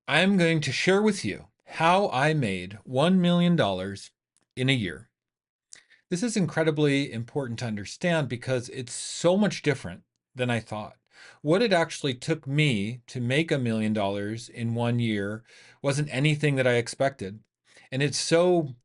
I'm going to share with you how I made $1 million in a year. This is incredibly important to understand because it's so much different than I thought. What it actually took me to make $1 million in 1 year wasn't anything that I expected. And it's so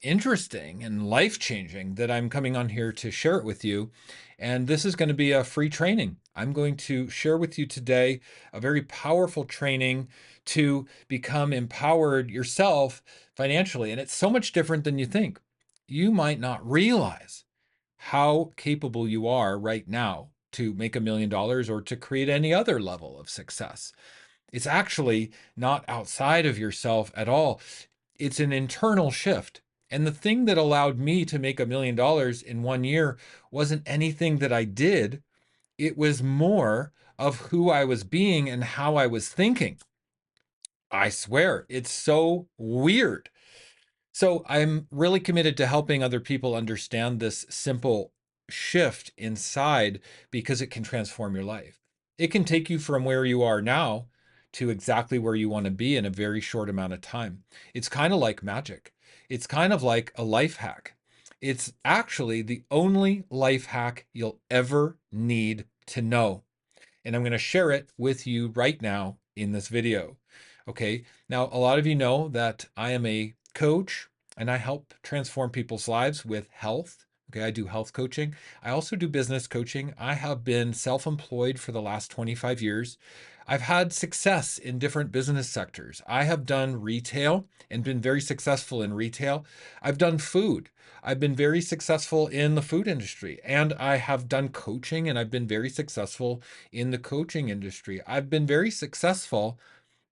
interesting and life changing that I'm coming on here to share it with you. And this is going to be a free training. I'm going to share with you today a very powerful training to become empowered yourself financially. And it's so much different than you think. You might not realize how capable you are right now to make $1 million or to create any other level of success. It's actually not outside of yourself at all. It's an internal shift. And the thing that allowed me to make $1 million in 1 year wasn't anything that I did. It was more of who I was being and how I was thinking. I swear, it's so weird. So I'm really committed to helping other people understand this simple shift inside because it can transform your life. It can take you from where you are now to exactly where you want to be in a very short amount of time. It's kind of like magic. It's kind of like a life hack. It's actually the only life hack you'll ever need to know. And I'm going to share it with you right now in this video. Okay. Now, a lot of you know that I am a coach and I help transform people's lives with health. Okay. I do health coaching. I also do business coaching. I have been self employed for the last 25 years. I've had success in different business sectors. I have done retail and been very successful in retail. I've done food. I've been very successful in the food industry, and I have done coaching and I've been very successful in the coaching industry. I've been very successful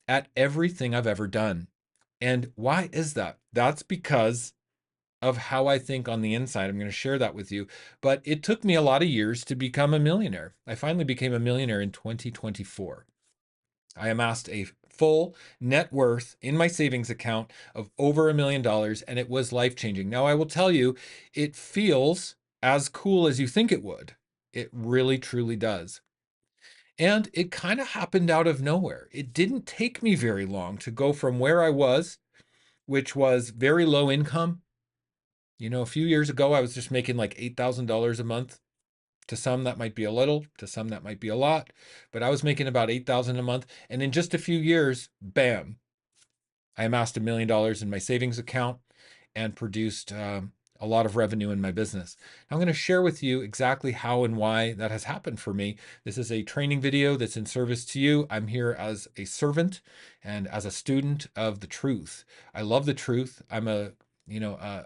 at everything I've ever done. And why is that? That's because of how I think on the inside. I'm going to share that with you. But it took me a lot of years to become a millionaire. I finally became a millionaire in 2024. I amassed a full net worth in my savings account of over $1 million, and it was life changing. Now, I will tell you, it feels as cool as you think it would. It really, truly does. And it kind of happened out of nowhere. It didn't take me very long to go from where I was, which was very low income. A few years ago, I was just making like $8,000 a month. To some, that might be a little, to some, that might be a lot, but I was making about 8,000 a month. And in just a few years, bam, I amassed $1 million in my savings account and produced a lot of revenue in my business. Now, I'm going to share with you exactly how and why that has happened for me. This is a training video that's in service to you. I'm here as a servant and as a student of the truth. I love the truth. I'm a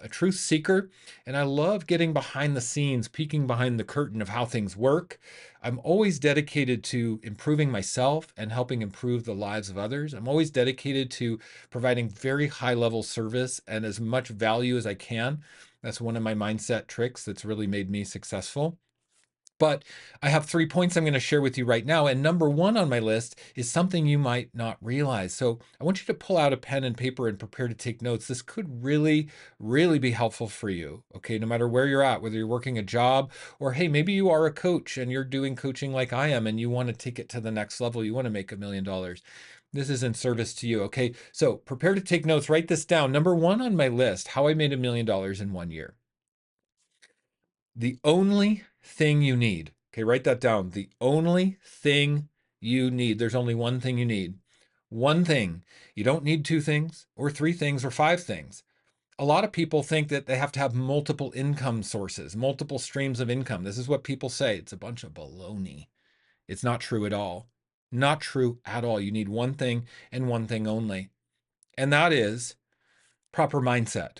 truth seeker, and I love getting behind the scenes, peeking behind the curtain of how things work. I'm always dedicated to improving myself and helping improve the lives of others. I'm always dedicated to providing very high level service and as much value as I can. That's one of my mindset tricks that's really made me successful. But I have 3 points I'm going to share with you right now. And number one on my list is something you might not realize. So I want you to pull out a pen and paper and prepare to take notes. This could really, really be helpful for you. Okay. No matter where you're at, whether you're working a job or, hey, maybe you are a coach and you're doing coaching like I am and you want to take it to the next level. You want to make $1 million. This is in service to you. Okay. So prepare to take notes. Write this down. Number one on my list, how I made $1 million in 1 year. The only thing you need, okay, write that down. The only thing you need, there's only one thing you need. One thing. You don't need two things or three things or five things. A lot of people think that they have to have multiple income sources, multiple streams of income. This is what people say. It's a bunch of baloney. It's not true at all. Not true at all. You need one thing and one thing only. And that is proper mindset.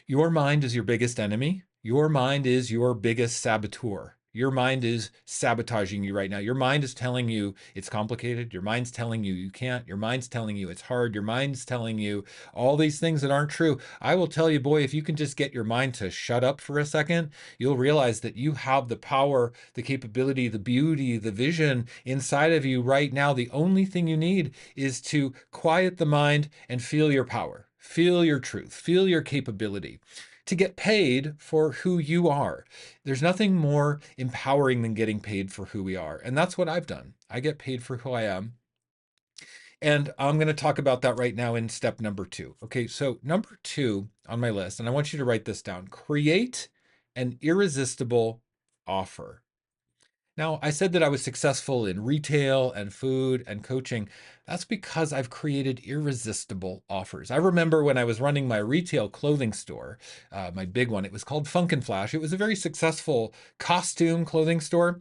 Your mind is your biggest enemy. Your mind is your biggest saboteur. Your mind is sabotaging you right now. Your mind is telling you it's complicated. Your mind's telling you you can't. Your mind's telling you it's hard. Your mind's telling you all these things that aren't true. I will tell you, boy, if you can just get your mind to shut up for a second, you'll realize that you have the power, the capability, the beauty, the vision inside of you right now. The only thing you need is to quiet the mind and feel your power. Feel your truth, feel your capability to get paid for who you are. There's nothing more empowering than getting paid for who we are. And that's what I've done. I get paid for who I am. And I'm going to talk about that right now in step number 2. Okay, so number 2 on my list, and I want you to write this down: create an irresistible offer. Now, I said that I was successful in retail and food and coaching. That's because I've created irresistible offers. I remember when I was running my retail clothing store, my big one, it was called Funk and Flash. It was a very successful costume clothing store.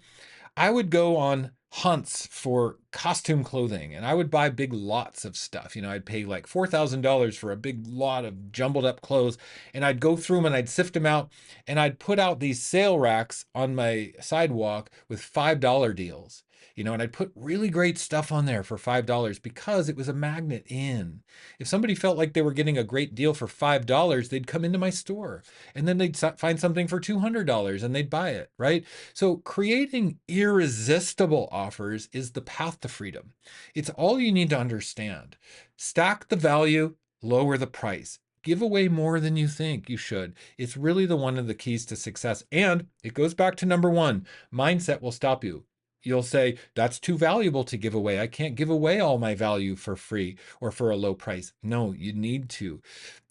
I would go on hunts for costume clothing and I would buy big lots of stuff. I'd pay like $4,000 for a big lot of jumbled up clothes, and I'd go through them and I'd sift them out, and I'd put out these sale racks on my sidewalk with $5 deals. And I'd put really great stuff on there for $5 because it was a magnet in. If somebody felt like they were getting a great deal for $5, they'd come into my store, and then they'd find something for $200 and they'd buy it, right? So creating irresistible offers is the path to freedom. It's all you need to understand. Stack the value, lower the price. Give away more than you think you should. It's really the one of the keys to success. And it goes back to number 1. Mindset will stop you. You'll say, that's too valuable to give away. I can't give away all my value for free or for a low price. No, you need to.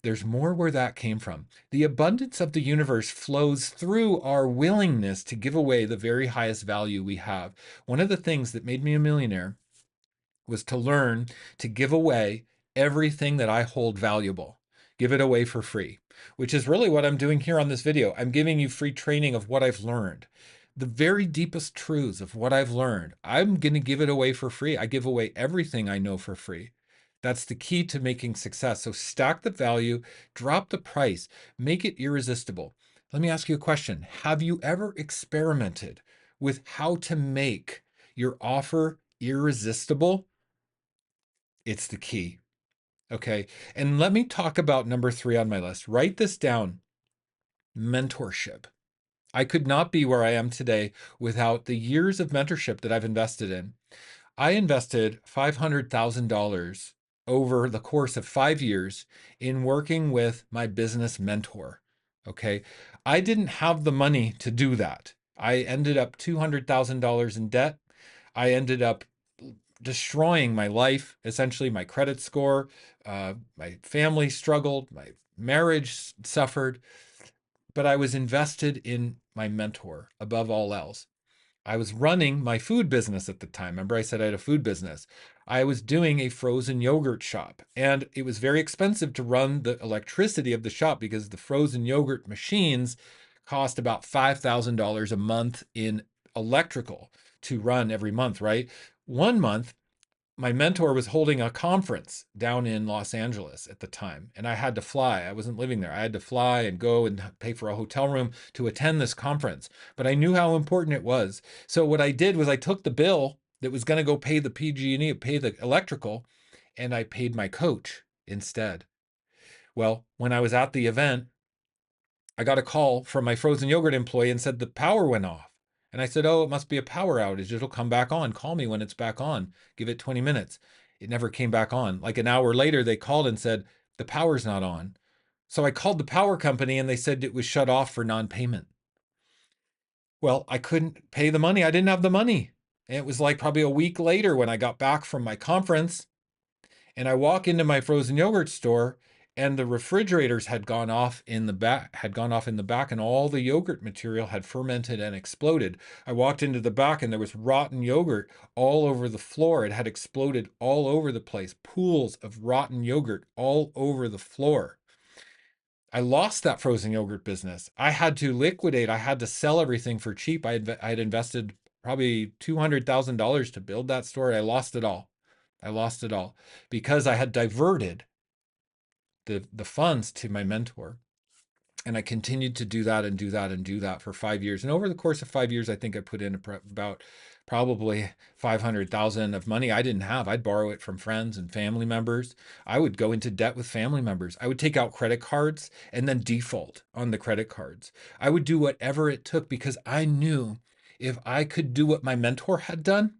There's more where that came from. The abundance of the universe flows through our willingness to give away the very highest value we have. One of the things that made me a millionaire was to learn to give away everything that I hold valuable. Give it away for free, which is really what I'm doing here on this video. I'm giving you free training of what I've learned. The very deepest truths of what I've learned, I'm going to give it away for free. I give away everything I know for free. That's the key to making success. So stack the value, drop the price, make it irresistible. Let me ask you a question. Have you ever experimented with how to make your offer irresistible? It's the key. Okay. And let me talk about number 3 on my list. Write this down: mentorship. I could not be where I am today without the years of mentorship that I've invested in. I invested $500,000 over the course of 5 years in working with my business mentor. Okay. I didn't have the money to do that. I ended up $200,000 in debt. I ended up destroying my life, essentially my credit score. My family struggled, my marriage suffered, but I was invested in my mentor above all else. I was running my food business at the time. Remember, I said I had a food business. I was doing a frozen yogurt shop, and it was very expensive to run the electricity of the shop because the frozen yogurt machines cost about $5,000 a month in electrical to run every month, right? One month, my mentor was holding a conference down in Los Angeles at the time, and I had to fly. I wasn't living there. I had to fly and go and pay for a hotel room to attend this conference. But I knew how important it was. So what I did was I took the bill that was going to go pay the PG&E, pay the electrical, and I paid my coach instead. Well, when I was at the event, I got a call from my frozen yogurt employee and said the power went off. And I said, oh, it must be a power outage. It'll come back on. Call me when it's back on. Give it 20 minutes. It never came back on. Like an hour later, they called and said, the power's not on. So I called the power company and they said it was shut off for non-payment. Well, I couldn't pay the money. I didn't have the money. And it was like probably a week later when I got back from my conference, and I walk into my frozen yogurt store, and the refrigerators had gone off in the back, and all the yogurt material had fermented and exploded. I walked into the back and there was rotten yogurt all over the floor. It had exploded all over the place, pools of rotten yogurt all over the floor. I lost that frozen yogurt business. I had to liquidate. I had to sell everything for cheap. I had invested probably $200,000 to build that store. I lost it all. I lost it all because I had diverted the funds to my mentor. And I continued to do that and do that and do that for 5 years. And over the course of 5 years, I think I put in about probably 500,000 of money I didn't have. I'd borrow it from friends and family members. I would go into debt with family members. I would take out credit cards and then default on the credit cards. I would do whatever it took because I knew if I could do what my mentor had done,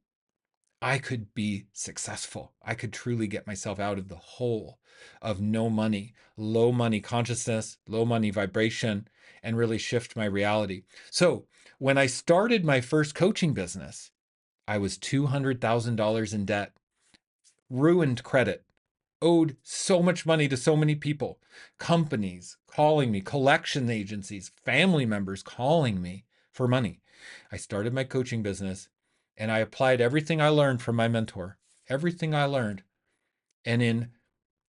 I could be successful. I could truly get myself out of the hole of no money, low money consciousness, low money vibration, and really shift my reality. So when I started my first coaching business, I was $200,000 in debt. ruined credit, owed so much money to so many people, companies calling me, collection agencies, family members calling me for money. I started my coaching business and I applied everything I learned from my mentor, everything I learned. And in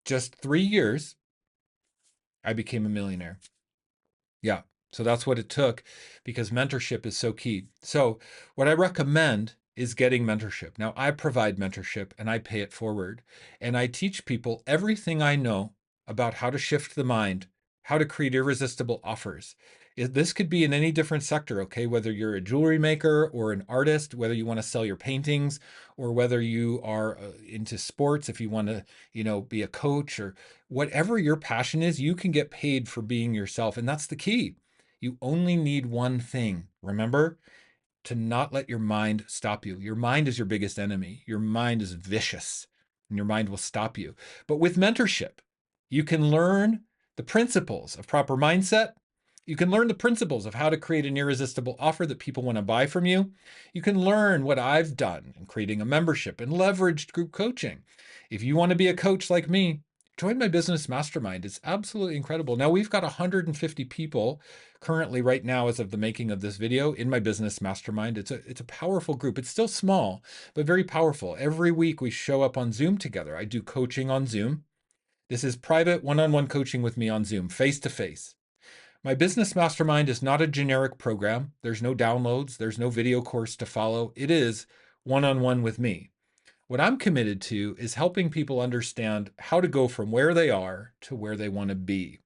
just 3 years, I became a millionaire. Yeah. So that's what it took because mentorship is so key. So, what I recommend is getting mentorship. Now, I provide mentorship and I pay it forward. And I teach people everything I know about how to shift the mind, how to create irresistible offers. This could be in any different sector, okay? Whether you're a jewelry maker or an artist, whether you want to sell your paintings, or whether you are into sports, if you want to, be a coach or whatever your passion is, you can get paid for being yourself. And that's the key. You only need one thing. Remember to not let your mind stop you. Your mind is your biggest enemy. Your mind is vicious and your mind will stop you. But with mentorship, you can learn the principles of proper mindset. You can learn the principles of how to create an irresistible offer that people want to buy from you. You can learn what I've done in creating a membership and leveraged group coaching. If you want to be a coach like me, join my business mastermind. It's absolutely incredible. Now we've got 150 people currently right now as of the making of this video in my business mastermind. It's a powerful group. It's still small, but very powerful. Every week we show up on Zoom together. I do coaching on Zoom. This is private one-on-one coaching with me on Zoom, face to face. My business mastermind is not a generic program. There's no downloads. There's no video course to follow. It is one-on-one with me. What I'm committed to is helping people understand how to go from where they are to where they want to be.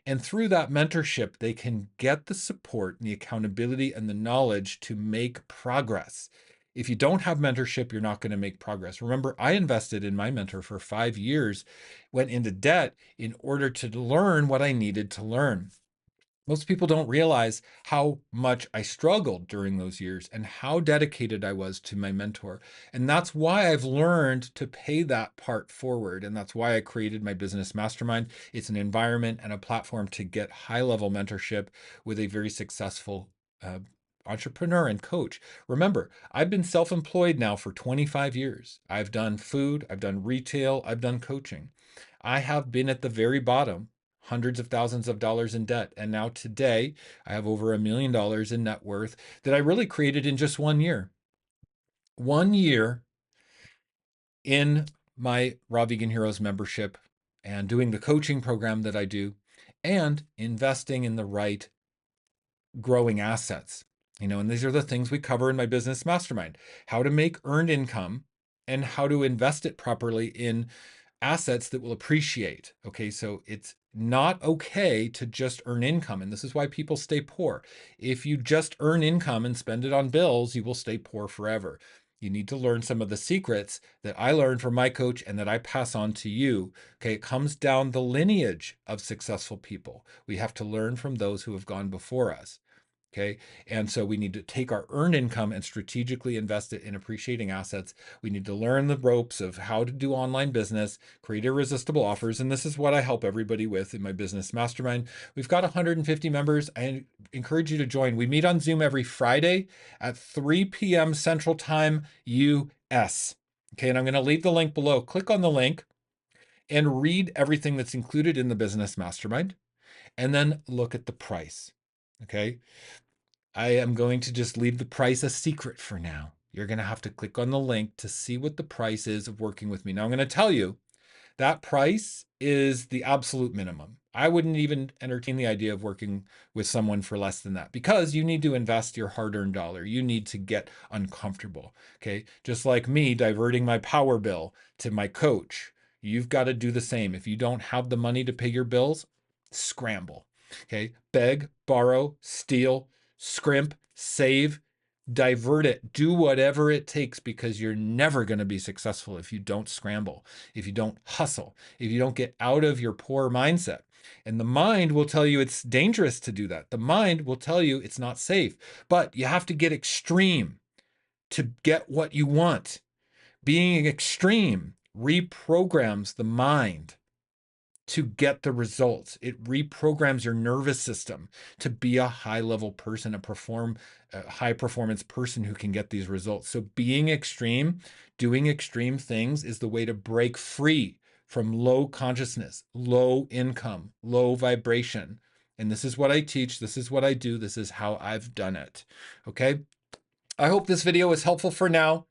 And through that mentorship, they can get the support and the accountability and the knowledge to make progress. If you don't have mentorship, you're not going to make progress. Remember, I invested in my mentor for 5 years, went into debt in order to learn what I needed to learn. Most people don't realize how much I struggled during those years and how dedicated I was to my mentor. And that's why I've learned to pay that part forward. And that's why I created my business mastermind. It's an environment and a platform to get high-level mentorship with a very successful entrepreneur and coach. Remember, I've been self-employed now for 25 years. I've done food, I've done retail, I've done coaching. I have been at the very bottom, hundreds of thousands of dollars in debt. And now today, I have over $1 million in net worth that I really created in just 1 year. 1 year in my Raw Vegan Heroes membership and doing the coaching program that I do and investing in the right growing assets. And these are the things we cover in my business mastermind, how to make earned income and how to invest it properly in assets that will appreciate. Okay, so it's not okay to just earn income. And this is why people stay poor. If you just earn income and spend it on bills, you will stay poor forever. You need to learn some of the secrets that I learned from my coach and that I pass on to you. Okay, it comes down the lineage of successful people. We have to learn from those who have gone before us. Okay. And so we need to take our earned income and strategically invest it in appreciating assets. We need to learn the ropes of how to do online business, create irresistible offers. And this is what I help everybody with in my business mastermind. We've got 150 members. I encourage you to join. We meet on Zoom every Friday at 3 p.m. Central Time, US. Okay. And I'm going to leave the link below. Click on the link and read everything that's included in the business mastermind, and then look at the price. Okay. I am going to just leave the price a secret for now. You're going to have to click on the link to see what the price is of working with me. Now, I'm going to tell you that price is the absolute minimum. I wouldn't even entertain the idea of working with someone for less than that because you need to invest your hard-earned dollar. You need to get uncomfortable, okay? Just like me diverting my power bill to my coach. You've got to do the same. If you don't have the money to pay your bills, scramble, okay? Beg, borrow, steal, scrimp, save, divert it, do whatever it takes because you're never going to be successful if you don't scramble, if you don't hustle, if you don't get out of your poor mindset. And the mind will tell you it's dangerous to do that. The mind will tell you it's not safe, but you have to get extreme to get what you want. Being extreme reprograms the mind. to get the results. It reprograms your nervous system to be a high-level person, a high-performance person who can get these results. So being extreme, doing extreme things is the way to break free from low consciousness, low income, low vibration. And this is what I teach. This is what I do. This is how I've done it. Okay? I hope this video is helpful for now.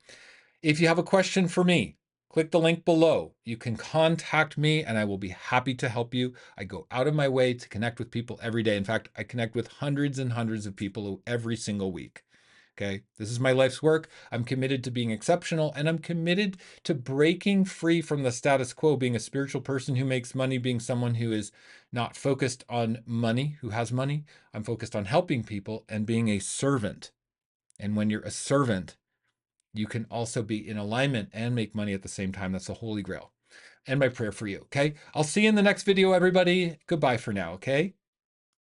If you have a question for me, click the link below. You can contact me and I will be happy to help you. I go out of my way to connect with people every day. In fact, I connect with hundreds and hundreds of people every single week. Okay, this is my life's work. I'm committed to being exceptional, and I'm committed to breaking free from the status quo, being a spiritual person who makes money, being someone who is not focused on money, who has money. I'm focused on helping people and being a servant. And when you're a servant, you can also be in alignment and make money at the same time. That's the Holy Grail. And my prayer for you, okay? I'll see you in the next video, everybody. Goodbye for now, okay?